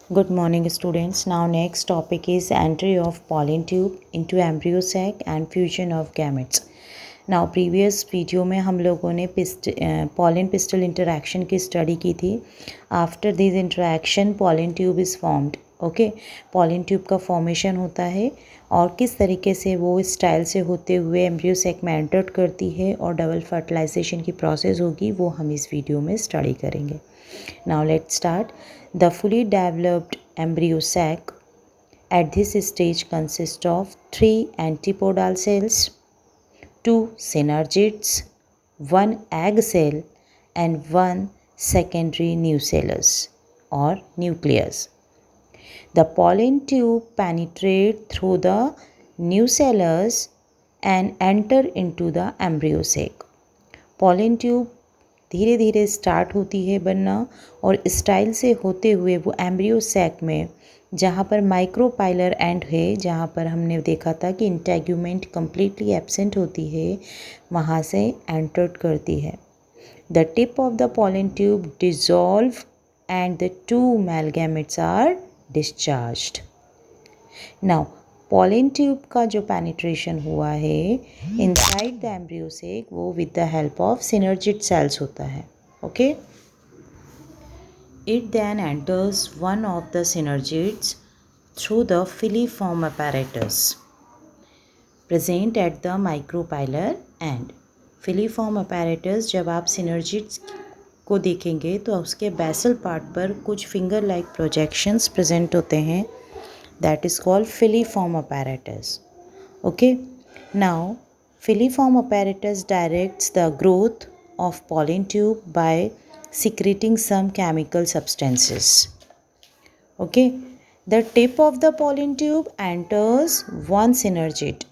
Good morning students. Now next topic is entry of pollen tube into embryo sac and fusion of gametes. Now previous video में हम लोगों ने pollen pistil interaction की study की थी. After this interaction pollen tube is formed. Okay pollen tube का formation होता है और किस तरीके से वो इस स्टाइल से होते हुए एम्ब्रियो सेक में एंटर करती है और डबल फर्टिलाइजेशन की प्रोसेस होगी वो हम इस वीडियो में स्टडी करेंगे. Now let's start. The fully developed embryo sac at this stage consists of 3 antipodal cells, 2 synergids, 1 egg cell and 1 secondary nucellus or nucleus. The pollen tube penetrates through the nucellus and enter into the embryo sac. Pollen tube धीरे धीरे start होती है बनना और style से होते हुए वो एम्ब्रियो सैक में जहाँ पर माइक्रोपाइलर एंड है, जहाँ पर हमने देखा था कि इंटेग्यूमेंट कम्प्लीटली एब्सेंट होती है, वहाँ से एंटर करती है. The tip of the pollen tube dissolve and the 2 male gametes are discharged. Now pollen tube का जो पेनिट्रेशन हुआ है इनसाइड द एम्ब्रियो सेक वो with the help of synergid cells होता है. Okay it then enters one of the synergids through the filiform apparatus present at the micropylar end. Filiform apparatus जब आप synergids को देखेंगे तो उसके बेसल पार्ट पर कुछ फिंगर लाइक प्रोजेक्शंस प्रेजेंट होते हैं. That is called filiform apparatus. Okay. Now, filiform apparatus directs the growth of pollen tube by secreting some chemical substances. Okay. The tip of the pollen tube enters one synergid.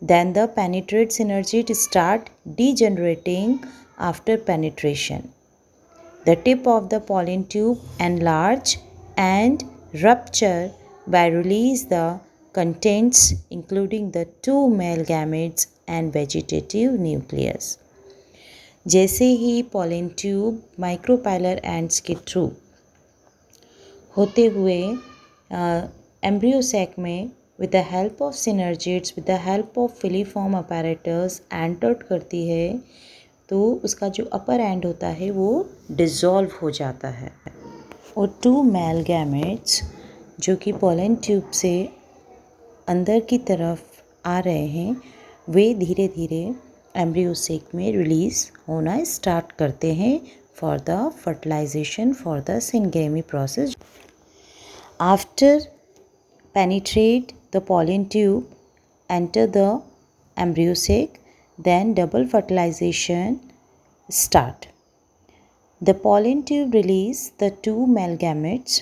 Then the penetrate synergid start degenerating after penetration. The tip of the pollen tube enlarge and rupture by release the contents including the 2 male gametes and vegetative nucleus. जैसे ही pollen tube micropylar ends के through होते हुए embryo sac में with the help of synergids, with the help of filiform apparatus enter करती है तो उसका जो अपर एंड होता है वो डिज़ोल्व हो जाता है और 2 मेल गैमेट्स जो कि पोलन ट्यूब से अंदर की तरफ आ रहे हैं वे धीरे धीरे एम्ब्रियो सेक में रिलीज़ होना स्टार्ट करते हैं for the fertilization for the syngamy process. After penetrate the pollen tube enter the embryo sac then double fertilization start. The pollen tube release the 2 male gametes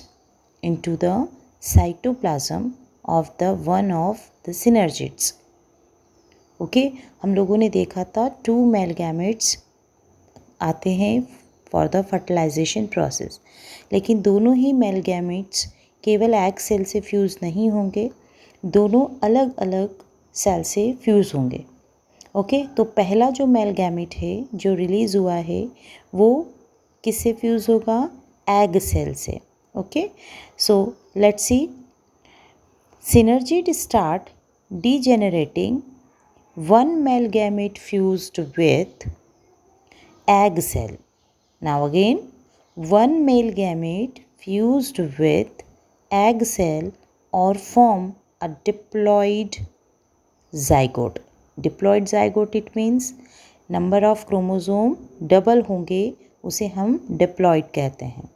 into the cytoplasm of the one of the synergids. Okay, हम लोगों ने देखा था 2 male gametes आते हैं for the fertilization process, लेकिन दोनों ही male gametes केवल एग सेल से फ्यूज़ नहीं होंगे, दोनों अलग अलग सेल से फ्यूज़ होंगे. ओके तो पहला जो मेल गैमेट है जो रिलीज़ हुआ है वो किससे फ्यूज़ होगा? एग सेल से. Okay so let's see. Synergid start degenerating, 1 male gamete fused with egg cell. Now again 1 male gamete fused with egg cell or form a diploid zygote. Diploid zygote it means number of chromosome double होंगे, उसे हम diploid कहते हैं.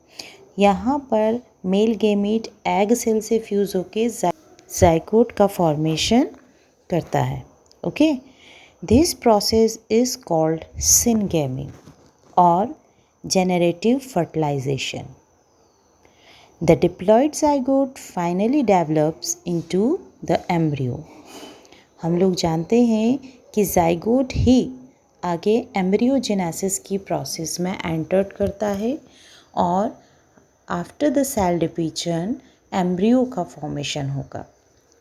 यहाँ पर male gamete egg cell से fuse होके zygote का फॉर्मेशन करता है. Okay this process is called syngamy और generative fertilization. The diploid zygote finally develops into the embryo. हम लोग जानते हैं कि ज़ाइगोट ही आगे एम्ब्रियोजेनेसिस की प्रोसेस में एंटर करता है और after the cell division embryo का फॉर्मेशन होगा.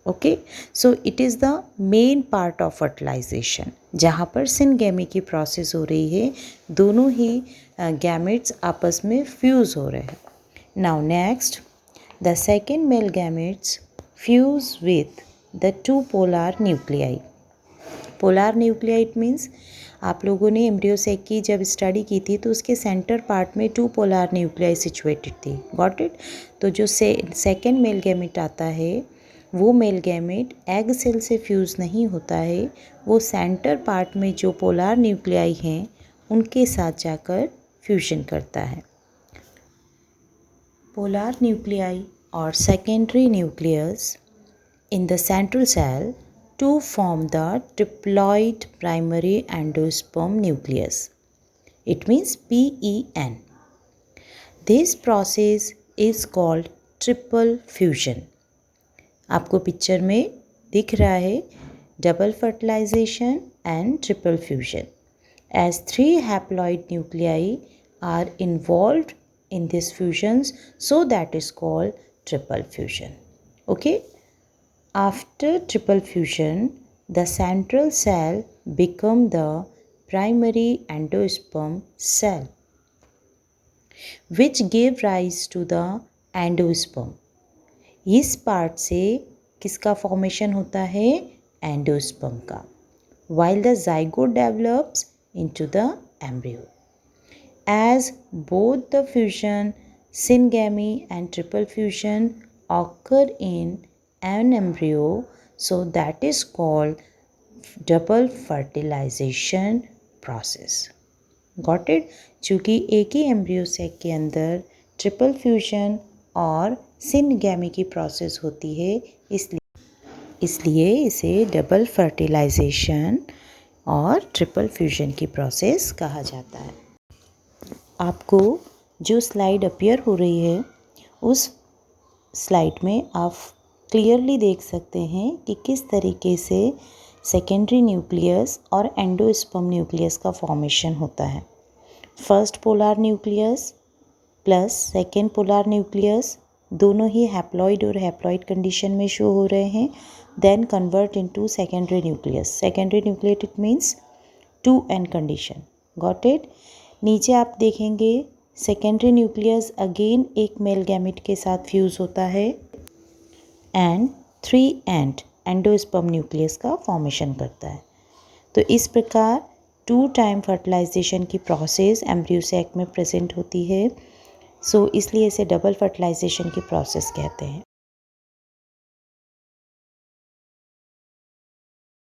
Okay so it is the main part of fertilization जहाँ पर सिनगेमी की प्रोसेस हो रही है, दोनों ही गैमेट्स आपस में फ्यूज़ हो रहे हैं. Now next The second male gametes fuse with the two polar nuclei. Polar nuclei means आप लोगों ने एम्ब्रियो सेक की जब स्टडी की थी तो उसके सेंटर पार्ट में टू पोलार न्यूक्लियाई सिचुएटेड थी. Got it. तो जो सेकेंड मेल गैमेट आता है वो मेल गैमेट एग सेल से फ्यूज़ नहीं होता है, वो सेंटर पार्ट में जो पोलार न्यूक्लियाई हैं उनके साथ जाकर फ्यूजन करता है. पोलार न्यूक्लियाई और secondary nucleus in the central cell to form the triploid primary endosperm nucleus. It means PEN. This process is called triple fusion. आपको पिक्चर में दिख रहा है double fertilization and triple fusion. As 3 haploid nuclei are involved in these fusions, so that is called triple fusion. Okay. After triple fusion, the central cell become the primary endosperm cell, which gave rise to the endosperm. इस part से किसका formation होता है? Endosperm का. While the zygote develops into the embryo. As both the fusion, syngamy and triple fusion occur in an embryo, so that is called double fertilization process. Got it? चूँकि एक ही embryo sac के अंदर triple fusion और syngamy की process होती है, इसलिए इसे डबल फर्टिलाइजेशन और ट्रिपल फ्यूजन की प्रोसेस कहा जाता है. आपको जो स्लाइड अपीयर हो रही है उस स्लाइड में आप क्लियरली देख सकते हैं कि किस तरीके से सेकेंडरी न्यूक्लियस और एंडोस्पर्म न्यूक्लियस का फॉर्मेशन होता है. First polar nucleus plus second polar nucleus दोनों ही हैप्लॉइड और हैप्लॉइड कंडीशन में शो हो रहे हैं. Then convert into secondary nucleus. Secondary nucleus it means 2n condition. Got it. नीचे आप देखेंगे सेकेंडरी न्यूक्लियस अगेन एक मेल गैमेट के साथ फ्यूज़ होता है एंड 3 एंडोस्पर्म न्यूक्लियस का फॉर्मेशन करता है. तो इस प्रकार 2 टाइम फर्टिलाइजेशन की प्रोसेस एम्ब्रियो सैक में प्रेजेंट होती है. सो इसलिए इसे डबल फर्टिलाइजेशन की प्रोसेस कहते हैं.